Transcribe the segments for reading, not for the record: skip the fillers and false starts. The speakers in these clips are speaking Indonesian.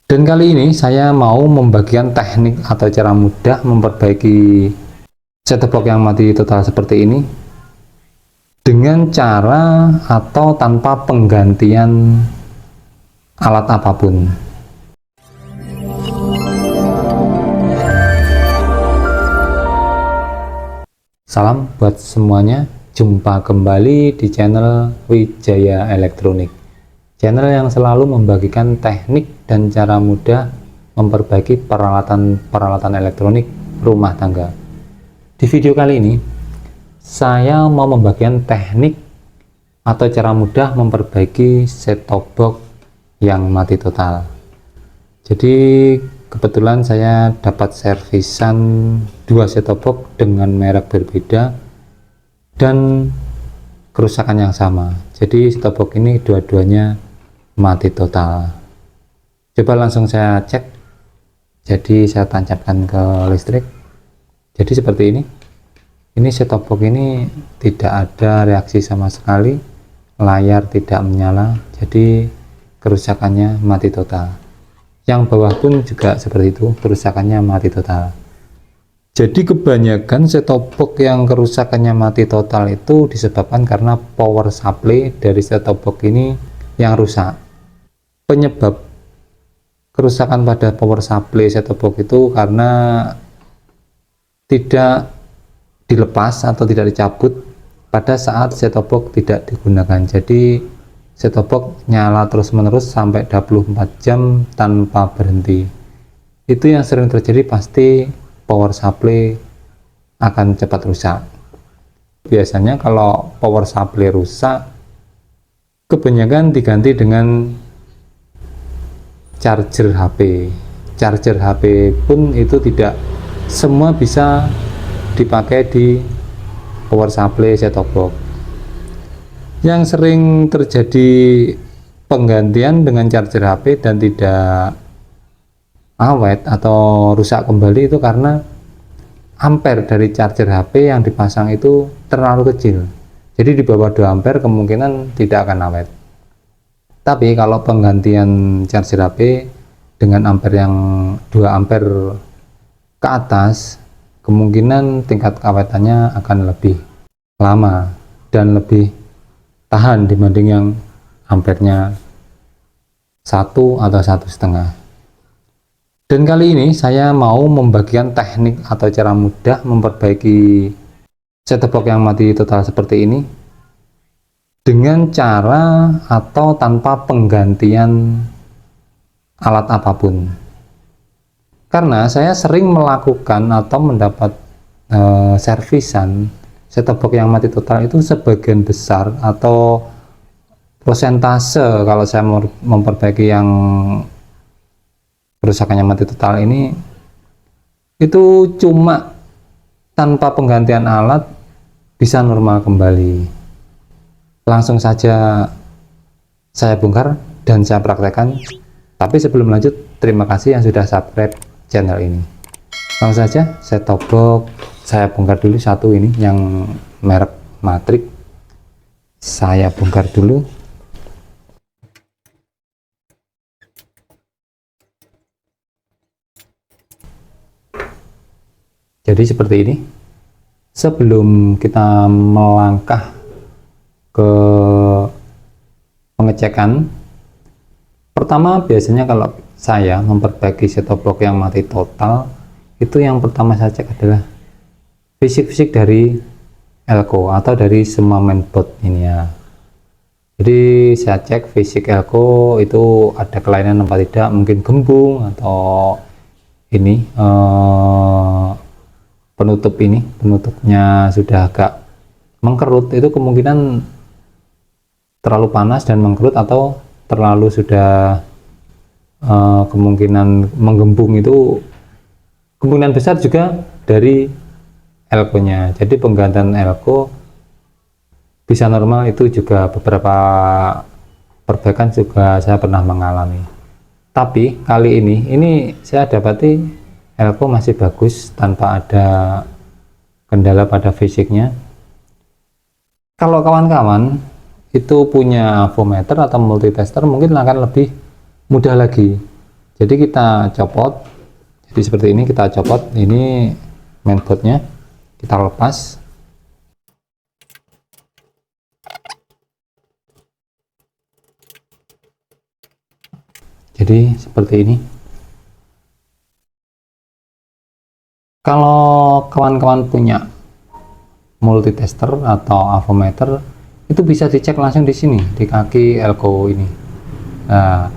Dan kali ini saya mau membagikan teknik atau cara mudah memperbaiki set-top box yang mati total seperti ini dengan cara atau tanpa penggantian alat apapun. Salam buat semuanya, jumpa kembali di channel Wijaya Elektronik, channel yang selalu membagikan teknik dan cara mudah memperbaiki peralatan elektronik rumah tangga. Di video kali ini saya mau membagikan teknik atau cara mudah memperbaiki set-top box yang mati total. Jadi kebetulan saya dapat servisan dua set-top box dengan merek berbeda dan kerusakan yang sama. Jadi set-top box ini dua-duanya mati total. Coba langsung saya cek. Jadi saya tancapkan ke listrik. Jadi seperti ini. Ini set-top box ini tidak ada reaksi sama sekali, layar tidak menyala, jadi kerusakannya mati total. Yang bawah pun juga seperti itu, kerusakannya mati total. Jadi kebanyakan set-top box yang kerusakannya mati total itu disebabkan karena power supply dari set-top box ini yang rusak. Penyebab kerusakan pada power supply set-top box itu karena tidak dilepas atau tidak dicabut pada saat set-top box tidak digunakan. Jadi set-top box nyala terus-menerus sampai 24 jam tanpa berhenti. Itu yang sering terjadi, pasti power supply akan cepat rusak. Biasanya kalau power supply rusak, kebanyakan diganti dengan charger HP. Charger HP pun itu tidak semua bisa dipakai di power supply set-top box. Yang sering terjadi penggantian dengan charger HP dan tidak awet atau rusak kembali itu karena ampere dari charger HP yang dipasang itu terlalu kecil. Jadi di bawah 2 ampere kemungkinan tidak akan awet. Tapi kalau penggantian charger HP dengan ampere yang 2 ampere ke atas, kemungkinan tingkat keawetannya akan lebih lama dan lebih tahan dibanding yang ampernya 1 atau 1,5. Dan kali ini saya mau membagikan teknik atau cara mudah memperbaiki set-top box yang mati total seperti ini dengan cara atau tanpa penggantian alat apapun. Karena saya sering melakukan atau mendapat servisan set-top box yang mati total itu sebagian besar atau prosentase kalau saya memperbaiki yang kerusakannya mati total ini itu cuma tanpa penggantian alat bisa normal kembali. Langsung saja saya bongkar dan saya praktekkan. Tapi sebelum lanjut, terima kasih yang sudah subscribe channel ini. Langsung saja set-top box saya bongkar dulu satu ini yang merek Matrix. Saya bongkar dulu. Jadi seperti ini. Sebelum kita melangkah ke pengecekan, pertama biasanya kalau saya memperbaiki set-top box yang mati total, itu yang pertama saya cek adalah fisik-fisik dari elko atau dari semua mainboard ini ya. Jadi saya cek fisik elko itu ada kelainan apa tidak, mungkin gembung atau ini penutupnya sudah agak mengkerut, itu kemungkinan terlalu panas dan mengkerut atau terlalu sudah kemungkinan menggembung, itu kemungkinan besar juga dari elko-nya. Jadi penggantian elko bisa normal itu juga beberapa perbaikan juga saya pernah mengalami. Tapi kali ini saya dapati elko masih bagus tanpa ada kendala pada fisiknya. Kalau kawan-kawan itu punya avometer atau multitester mungkin akan lebih mudah lagi. Jadi kita copot, jadi seperti ini, kita copot ini mainboardnya, kita lepas. Jadi seperti ini. Kalau kawan-kawan punya multitester atau avometer, itu bisa dicek langsung di sini, di kaki elko ini. Nah,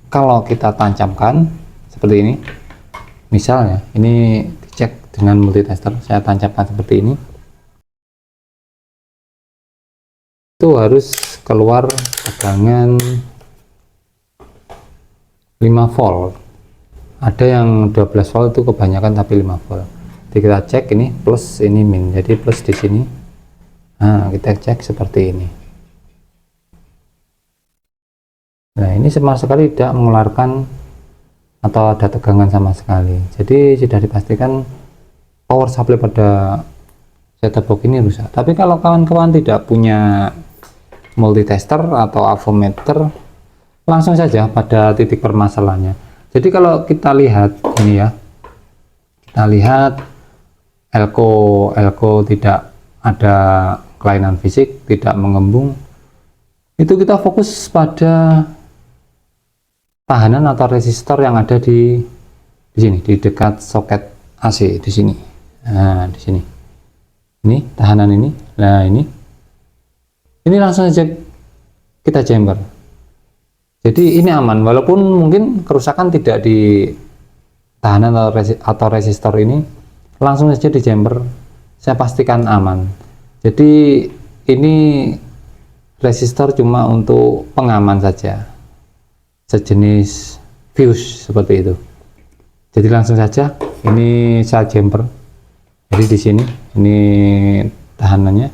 kalau kita tancapkan seperti ini, misalnya ini dicek dengan multitester, saya tancapkan seperti ini, itu harus keluar tegangan 5 volt. Ada yang 12 volt itu kebanyakan, tapi 5 volt. Jadi kita cek ini plus, ini min, jadi plus di sini. Nah, kita cek seperti ini. Nah, ini sama sekali tidak mengeluarkan atau ada tegangan sama sekali. Jadi sudah dipastikan power supply pada set-top box ini rusak. Tapi kalau kawan-kawan tidak punya multitester atau avometer, langsung saja pada titik permasalahannya. Jadi kalau kita lihat ini ya, kita lihat elko tidak ada kelainan fisik, tidak mengembung, itu kita fokus pada tahanan atau resistor yang ada di sini, di dekat soket AC di sini. Nah, di sini. Ini tahanan ini. Nah, ini langsung saja kita jumper. Jadi ini aman, walaupun mungkin kerusakan tidak di tahanan atau resistor ini, langsung saja di jumper, saya pastikan aman. Jadi ini resistor cuma untuk pengaman saja, sejenis fuse seperti itu. Jadi langsung saja ini saya jumper. Jadi di sini ini tahanannya.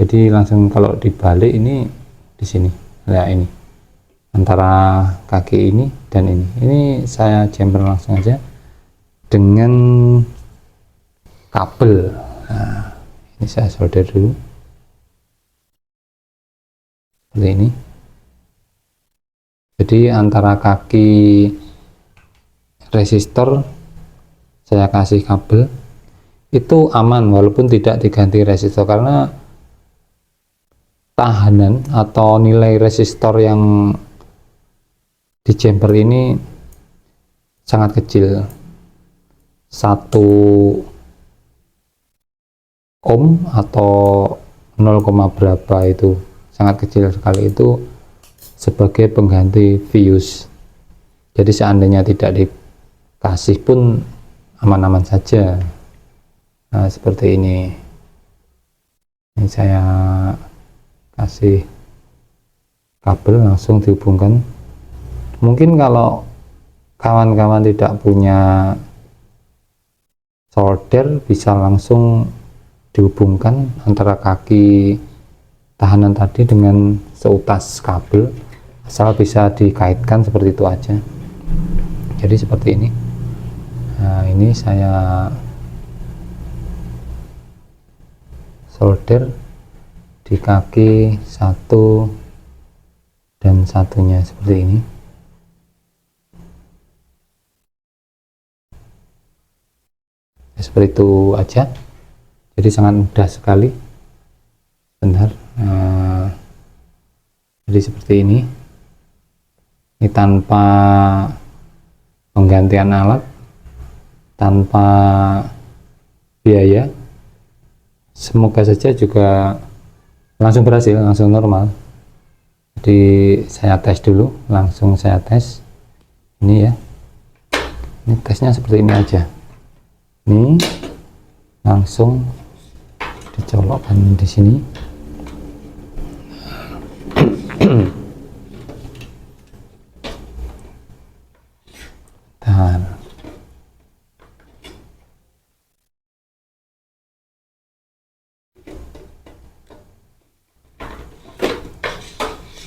Jadi langsung kalau dibalik ini di sini. Nah, ini antara kaki ini dan ini saya jumper langsung aja dengan kabel. Nah, ini saya solder dulu seperti ini. Jadi antara kaki resistor saya kasih kabel, itu aman walaupun tidak diganti resistor, karena tahanan atau nilai resistor yang di jumper ini sangat kecil, 1 ohm atau 0, berapa, itu sangat kecil sekali, itu sebagai pengganti fuse. Jadi seandainya tidak dikasih pun aman-aman saja. Nah, seperti ini saya kasih kabel langsung dihubungkan. Mungkin kalau kawan-kawan tidak punya solder, bisa langsung dihubungkan antara kaki tahanan tadi dengan seutas kabel, asal bisa dikaitkan seperti itu aja. Jadi seperti ini. Nah, ini saya solder di kaki satu dan satunya seperti ini. Seperti itu aja. Jadi sangat mudah sekali. Benar. Nah, jadi seperti ini tanpa penggantian alat, tanpa biaya. Semoga saja juga langsung berhasil, langsung normal. Jadi saya tes dulu, langsung saya tes ini ya. Ini tesnya seperti ini aja. Ini langsung dicolokkan di sini. Dan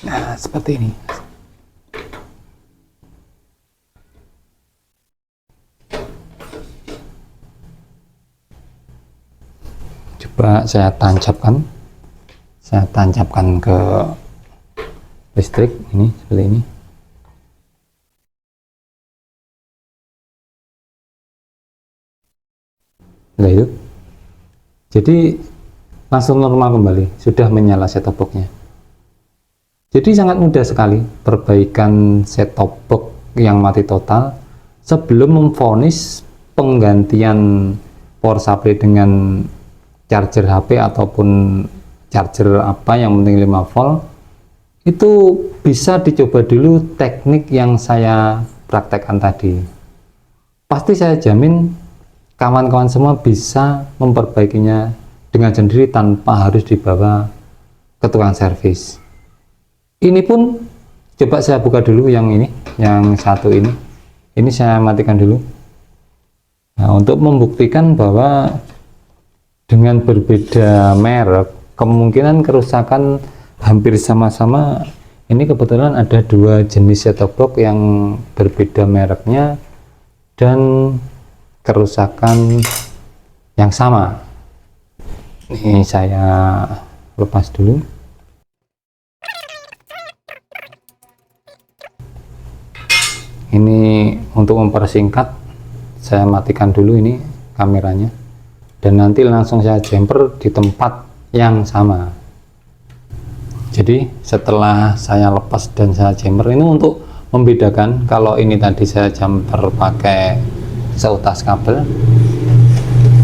nah, seperti ini. Coba saya tancapkan ke listrik ini seperti ini. Nah itu, jadi langsung normal kembali, sudah menyala set top box-nya. Jadi sangat mudah sekali perbaikan set top box yang mati total sebelum memvonis penggantian power supply dengan charger HP ataupun charger apa yang penting 5 volt. Itu bisa dicoba dulu teknik yang saya praktekkan tadi. Pasti saya jamin kawan-kawan semua bisa memperbaikinya dengan sendiri tanpa harus dibawa ke tukang servis. Ini pun coba saya buka dulu yang ini, yang satu ini saya matikan dulu. Nah, untuk membuktikan bahwa dengan berbeda merek kemungkinan kerusakan hampir sama-sama. Ini kebetulan ada dua jenis set top box yang berbeda mereknya dan kerusakan yang sama. Ini saya lepas dulu. Ini untuk mempersingkat, saya matikan dulu ini kameranya dan nanti langsung saya jumper di tempat yang sama. Jadi setelah saya lepas dan saya jumper, ini untuk membedakan kalau ini tadi saya jumper pakai seutas kabel,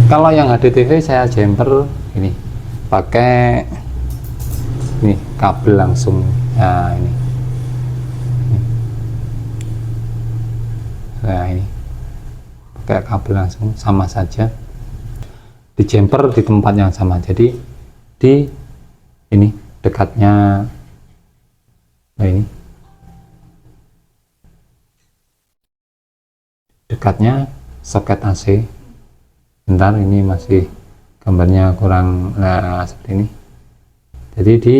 kalau yang HDTV saya jumper ini pakai ini kabel langsung. Nah ini, nah ini pakai kabel langsung, sama saja di jumper di tempat yang sama. Jadi di ini dekatnya, nah ini dekatnya soket AC. Bentar, ini masih gambarnya kurang, nah seperti ini. Jadi di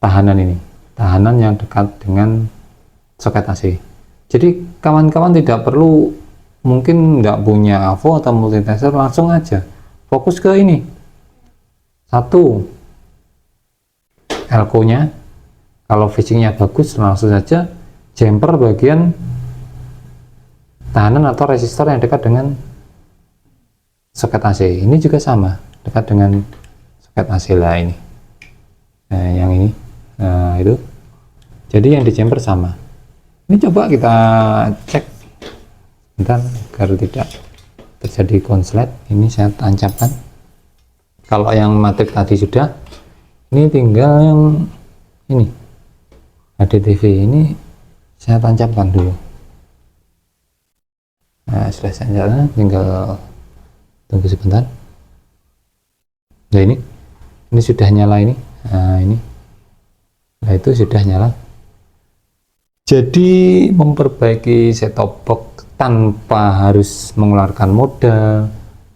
tahanan ini, tahanan yang dekat dengan soket AC. Jadi kawan-kawan tidak perlu, mungkin nggak punya AVO atau multitester, langsung aja fokus ke ini satu elko nya. Kalau fishingnya bagus, langsung saja jumper bagian tahanan atau resistor yang dekat dengan soket AC. Ini juga sama, dekat dengan soket AC lah ini. Nah yang ini, nah itu, jadi yang di jumper sama. Ini coba kita cek bentar agar tidak terjadi konslet. Ini saya tancapkan. Kalau yang matrix tadi sudah, ini tinggal yang ini HDTV ini saya tancapkan dulu. Nah sudah saya nyala, tinggal tunggu sebentar. Nah ini sudah nyala ini. Nah ini, nah itu sudah nyala. Jadi memperbaiki set top box tanpa harus mengeluarkan modal,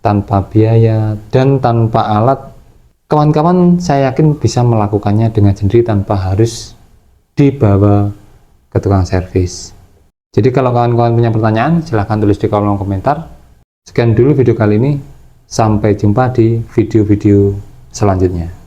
tanpa biaya, dan tanpa alat, kawan-kawan saya yakin bisa melakukannya dengan sendiri tanpa harus dibawa ke tukang servis. Jadi kalau kawan-kawan punya pertanyaan, silahkan tulis di kolom komentar. Sekian dulu video kali ini, sampai jumpa di video-video selanjutnya.